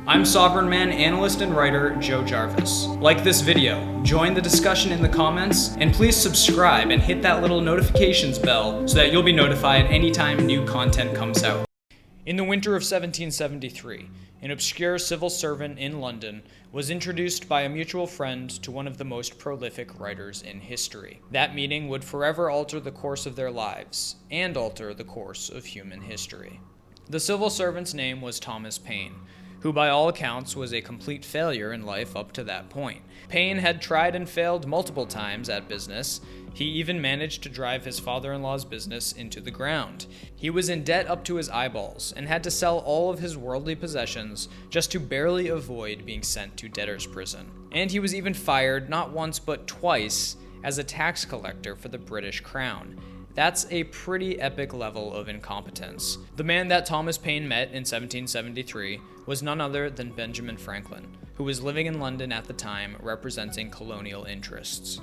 I'm Sovereign Man analyst and writer Joe Jarvis. Like this video, join the discussion in the comments, and please subscribe and hit that little notifications bell so that you'll be notified anytime new content comes out. In the winter of 1773, an obscure civil servant in London was introduced by a mutual friend to one of the most prolific writers in history. That meeting would forever alter the course of their lives, and alter the course of human history. The civil servant's name was Thomas Paine, who by all accounts was a complete failure in life up to that point. Paine had tried and failed multiple times at business. He even managed to drive his father-in-law's business into the ground. He was in debt up to his eyeballs and had to sell all of his worldly possessions just to barely avoid being sent to debtor's prison. And he was even fired not once but twice as a tax collector for the British Crown. That's a pretty epic level of incompetence. The man that Thomas Paine met in 1773 was none other than Benjamin Franklin, who was living in London at the time representing colonial interests.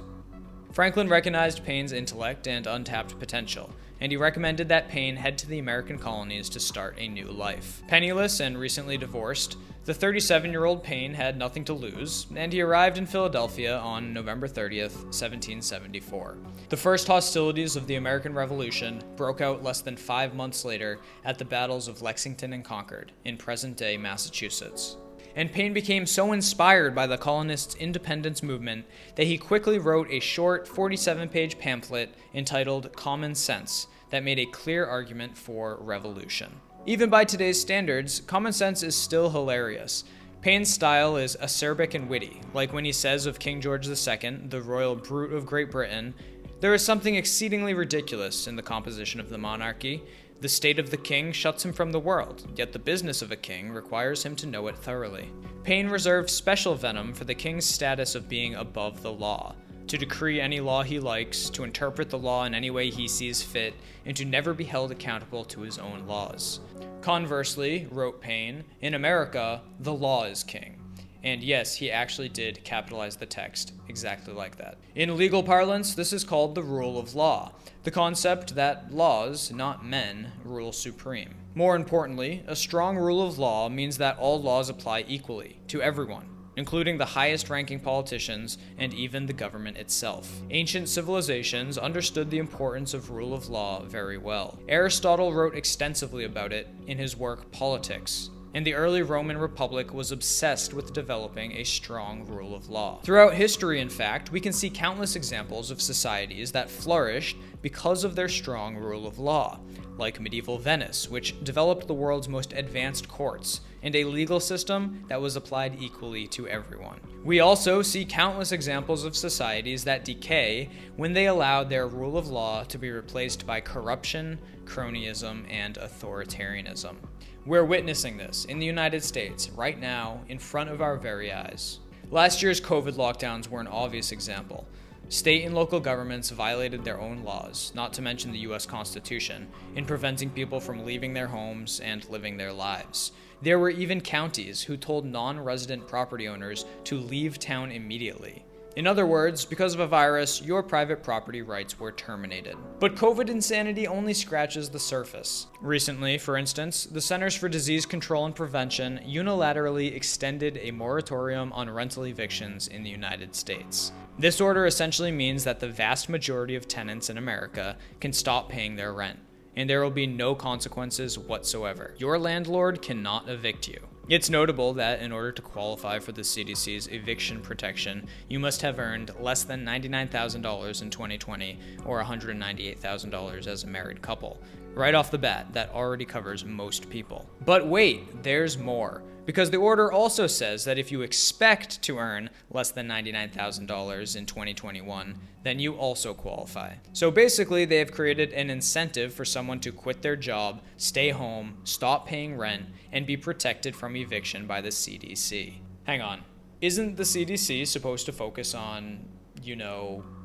Franklin recognized Paine's intellect and untapped potential, and he recommended that Paine head to the American colonies to start a new life. Penniless and recently divorced, the 37-year-old Paine had nothing to lose, and he arrived in Philadelphia on November 30th, 1774. The first hostilities of the American Revolution broke out less than 5 months later at the battles of Lexington and Concord in present-day Massachusetts. And Paine became so inspired by the colonists' independence movement that he quickly wrote a short 47-page pamphlet entitled Common Sense that made a clear argument for revolution. Even by today's standards, Common Sense is still hilarious. Paine's style is acerbic and witty, like when he says of King George II, the royal brute of Great Britain, "There is something exceedingly ridiculous in the composition of the monarchy. The state of the king shuts him from the world, yet the business of a king requires him to know it thoroughly." Paine reserved special venom for the king's status of being above the law, to decree any law he likes, to interpret the law in any way he sees fit, and to never be held accountable to his own laws. Conversely, wrote Paine, in America, the law is king. And yes, he actually did capitalize the text exactly like that. In legal parlance, this is called the rule of law, the concept that laws, not men, rule supreme. More importantly, a strong rule of law means that all laws apply equally to everyone, including the highest-ranking politicians and even the government itself. Ancient civilizations understood the importance of rule of law very well. Aristotle wrote extensively about it in his work Politics, and the early Roman Republic was obsessed with developing a strong rule of law. Throughout history, in fact, we can see countless examples of societies that flourished because of their strong rule of law, like medieval Venice, which developed the world's most advanced courts and a legal system that was applied equally to everyone. We also see countless examples of societies that decay when they allowed their rule of law to be replaced by corruption, cronyism, and authoritarianism. We're witnessing this in the United States right now in front of our very eyes. Last year's COVID lockdowns were an obvious example. State and local governments violated their own laws, not to mention the US Constitution, in preventing people from leaving their homes and living their lives. There were even counties who told non-resident property owners to leave town immediately. In other words, because of a virus, your private property rights were terminated. But COVID insanity only scratches the surface. Recently, for instance, the Centers for Disease Control and Prevention unilaterally extended a moratorium on rental evictions in the United States. This order essentially means that the vast majority of tenants in America can stop paying their rent, and there will be no consequences whatsoever. Your landlord cannot evict you. It's notable that in order to qualify for the CDC's eviction protection, you must have earned less than $99,000 in 2020 or $198,000 as a married couple. Right off the bat, that already covers most people. But wait, there's more. Because the order also says that if you expect to earn less than $99,000 in 2021, then you also qualify. So basically, they have created an incentive for someone to quit their job, stay home, stop paying rent, and be protected from eviction by the CDC. Hang on, isn't the CDC supposed to focus on,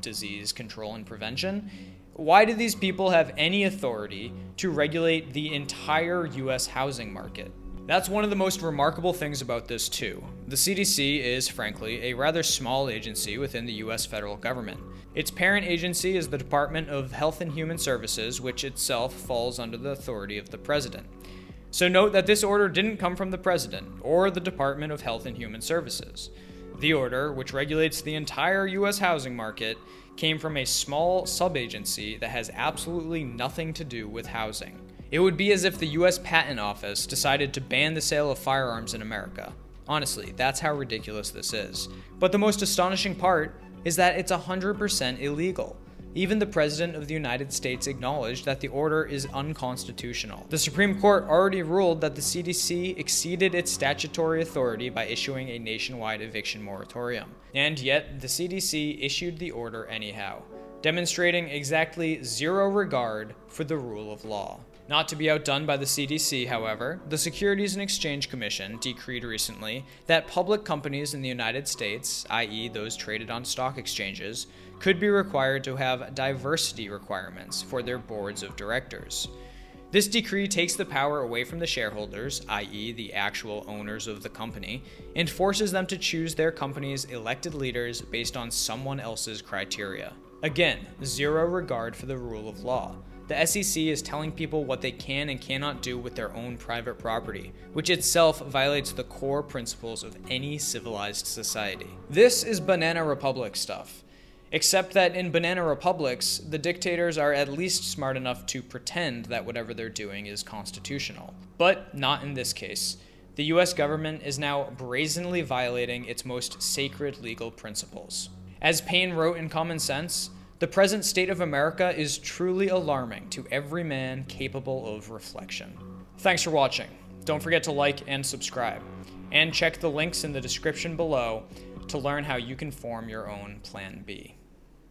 disease control and prevention? Why do these people have any authority to regulate the entire US housing market? That's one of the most remarkable things about this too. The CDC is, frankly, a rather small agency within the US federal government. Its parent agency is the Department of Health and Human Services, which itself falls under the authority of the president. So note that this order didn't come from the President or the Department of Health and Human Services. The order, which regulates the entire US housing market, came from a small sub-agency that has absolutely nothing to do with housing. It would be as if the US Patent Office decided to ban the sale of firearms in America. Honestly, that's how ridiculous this is. But the most astonishing part is that it's 100% illegal. Even the President of the United States acknowledged that the order is unconstitutional. The Supreme Court already ruled that the CDC exceeded its statutory authority by issuing a nationwide eviction moratorium. And yet, the CDC issued the order anyhow, demonstrating exactly zero regard for the rule of law. Not to be outdone by the CDC, however, the Securities and Exchange Commission decreed recently that public companies in the United States, i.e. those traded on stock exchanges, could be required to have diversity requirements for their boards of directors. This decree takes the power away from the shareholders, i.e. the actual owners of the company, and forces them to choose their company's elected leaders based on someone else's criteria. Again, zero regard for the rule of law. The SEC is telling people what they can and cannot do with their own private property, which itself violates the core principles of any civilized society. This is Banana Republic stuff. Except that in banana republics, the dictators are at least smart enough to pretend that whatever they're doing is constitutional. But not in this case. The US government is now brazenly violating its most sacred legal principles. As Paine wrote in Common Sense, the present state of America is truly alarming to every man capable of reflection. Thanks for watching. Don't forget to like and subscribe. And check the links in the description below to learn how you can form your own Plan B.